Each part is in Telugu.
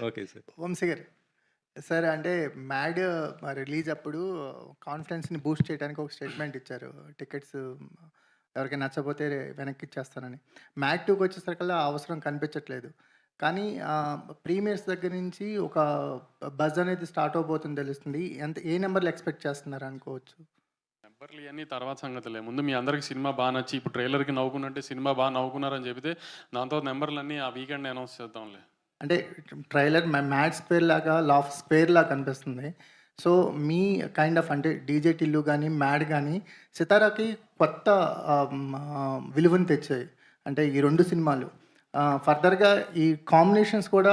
Okay sir. వంశీ గారు. సార్ అంటే 'మ్యాడ్' రిలీజ్ అప్పుడు కాన్ఫిడెన్స్‌ని బూస్ట్ చేయడానికి ఒక స్టేట్మెంట్ ఇచ్చారు. టికెట్స్ ఎవరికైనా నచ్చకపోతే వెనక్కిచ్చేస్తానని. 'మ్యాడ్ 2'కి వచ్చేసరికల్లా ఆ అవసరం కనిపించట్లేదు. కానీ ప్రీమియర్స్ దగ్గర నుంచి ఒక బజ్ అనేది స్టార్ట్ అవ్వబోతుంది తెలుస్తుంది. ఏ నంబర్‌లు ఎక్స్‌పెక్ట్ చేస్తున్నారు అనుకోవచ్చు? నంబర్లు ఇయన్నీ తర్వాత సంగతులే. ముందు మీ అందరికి సినిమా బా నచ్చి ఇప్పుడు ట్రైలర్‌కి నవ్వుకున్నట్టే సినిమా బా నవ్వుకున్నారని చెబితే దాని తర్వాత నంబర్‌లన్నీ ఆ వీకెండ్ అనౌన్స్ చేద్దాంలే. అంటే ట్రైలర్ మ్యాడ్ స్క్వేర్ లాగా, లాఫ్ స్క్వేర్ లాగా కనిపిస్తుంది. సో, మీ కైండ్ ఆఫ్ అంటే 'డీజే టిల్లు' గాని, 'మ్యాడ్' గాని 'సితారా'కి కొత్త విలువను తెచ్చాయి. అంటే ఈ 2 సినిమాలు. ఫర్దర్‌గా ఈ కాంబినేషన్స్ కూడా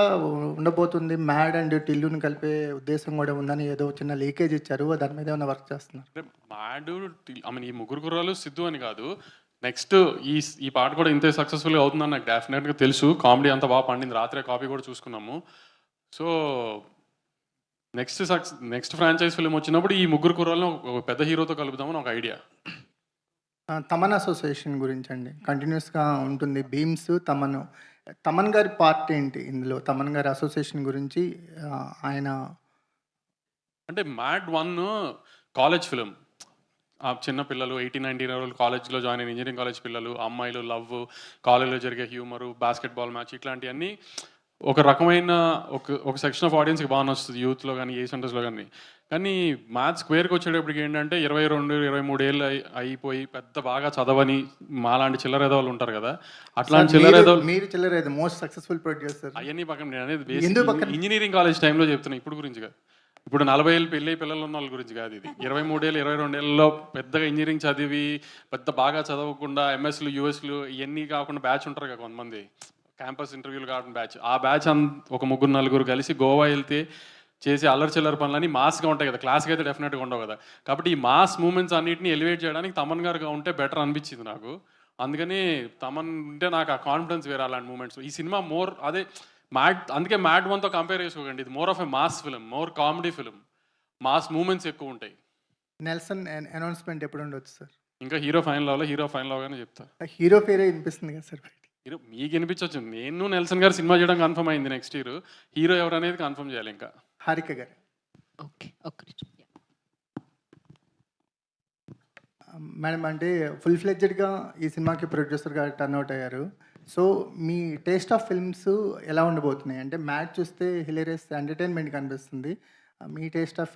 ఉండబోతుంది. 'మ్యాడ్' అండ్ 'టిల్లు'ని కలిపే ఉద్దేశం కూడా ఉందని ఏదో చిన్న లీకేజ్ ఇచ్చారు. దాని మీద ఏమైనా వర్క్ చేస్తున్నారా? అంటే మాడు ఐ మీన్ ఈ ముగ్గురు కుర్రాళ్ళు సిద్ధు అని కాదు. నెక్స్ట్ ఈ పాట కూడా ఇంతే సక్సెస్‌ఫుల్‌గా అవుతుందని నాకు డెఫినెట్‌గా తెలుసు. కామెడీ అంతా బాగా పండింది. రాత్రే కాపీ కూడా చూసుకున్నాము. సో, నెక్స్ట్ ఫ్రాంచైజ్ ఫిల్మ్ వచ్చినప్పుడు ఈ ముగ్గురు కుర్రాళ్ళని ఒక పెద్ద హీరోతో కలుపుదామని ఒక ఐడియా. తమన్ అసోసియేషన్ గురించండి. కంటిన్యూయస్‌గా ఉంటుంది. భీమ్స్, తమన్. తమన్ గారి పార్ట్ ఏంటి ఇందులో? తమన్ గారి అసోసియేషన్ గురించి ఆయన అంటే 'మ్యాడ్ 1' కాలేజ్ ఫిల్మ్. ఆ చిన్న పిల్లలు 18, 19 ఇయర్ కాలేజ్‌లో జాయిన్ అయిన ఇంజినీరింగ్ కాలేజ్ పిల్లలు, అమ్మాయిలు లవ్, కాలేజ్‌లో జరిగే హ్యూమరు, బాస్కెట్‌బాల్ మ్యాచ్ ఇట్లాంటియన్నీ ఒక రకమైన ఒక సెక్షన్ ఆఫ్ ఆడియన్స్‌కి బాగా నచ్చుతుంది. యూత్‌లో గానీ, ఏ సెంటర్స్‌లో గానీ. కానీ మ్యాథ్స్ స్క్వేర్‌కి వచ్చేటప్పటికి ఏంటంటే 22, 23 ఏళ్ళు అయిపోయి పెద్ద బాగా చదవని మాలాంటి చిల్లరేదవాళ్ళు ఉంటారు కదా! అట్లాంటి చిల్లరేదవాళ్ళు మీరు చిల్లరేది మోస్ట్ సక్సెస్‌ఫుల్ ప్రొడ్యూసర్. అయన్నీ పక్కన నేననేది ఎందుకు బేసిక్ పక్కన? ఇంజినీరింగ్ కాలేజ్ టైమ్‌లో చెప్తున్నా. ఇప్పుడు గురించి కాదు. ఇప్పుడు 40 ఏళ్ళు పెళ్ళై పిల్లలున్నోళ్ళ గురించి కాదు ఇది. 23 ఏళ్ళు, 22 ఏళ్లలో పెద్దగా ఇంజినీరింగ్ చదివి, పెద్ద బాగా చదవకుండా ఎంఎస్‌లు, యూఎస్‌లు ఇయన్నీ కాకుండా బ్యాచ్ ఉంటారు కదా కొంతమంది. క్యాంపస్ ఇంటర్వ్యూలు కాకుండా బ్యాచ్. ఆ బ్యాచ్ ఒక ముగ్గురు, నలుగురు కలిసి గోవా ఎళ్తే చేసే అల్లరి చిల్లర పనులన్నీ మాస్‌గా ఉంటాయి కదా! క్లాస్‌గా అయితే డెఫినెట్‌గా ఉండవు కదా! కాబట్టి ఈ మాస్ మూవ్‌మెంట్స్ అన్నిటిని ఎలివేట్ చేయడానికి తమన్ గారుగా ఉంటే బెటర్ అనిపించింది నాకు. అందుకని తమన్ ఉంటే నాకు ఆ కాన్ఫిడెన్స్ వేరే అలాంటి మూవ్‌మెంట్స్. ఈ సినిమా మోర్ అదే అందుకే 'మ్యాడ్ 1'తో కంపేర్ చేసుకోకండి. ఇది more of a mass film, more comedy film. Mass movements ఎక్కువుంటాయి. 'నెల్సన్' అనౌన్స్‌మెంట్ ఎప్పుడుండొచ్చు సార్? ఇంకా హీరో ఫైనల్ అవ్వలే. హీరో ఫైనల్ అవ్వగానే చెప్తా. హీరో పేరే వినిపిస్తుంది కదా సార్ బయటికి. హీరో మీకు వినిపించొచ్చు. నేను నెల్సన్ గారు సినిమా చేయడం కన్ఫర్మ్ అయింది నెక్స్ట్ ఇయర్. హీరో ఎవరనేది కన్ఫర్మ్ చేయాలి ఇంకా. 'హారిక' గారు. ఓకే. ఒక్క నిమిషం. యాహ్! మేడం అంటే ఫుల్ ఫ్లెడ్జెడ్‌గా ఈ సినిమాకి ప్రొడ్యూసర్‌గా టర్న్ ఔట్ అయ్యారు. So, me taste of films ఎలా ఉండబోతున్నాయి? అంటే 'మ్యాడ్' చూస్తే హిలేరియస్ ఎంటర్‌టైన్‌మెంట్ కనిపిస్తుంది. మీ టేస్ట్ ఆఫ్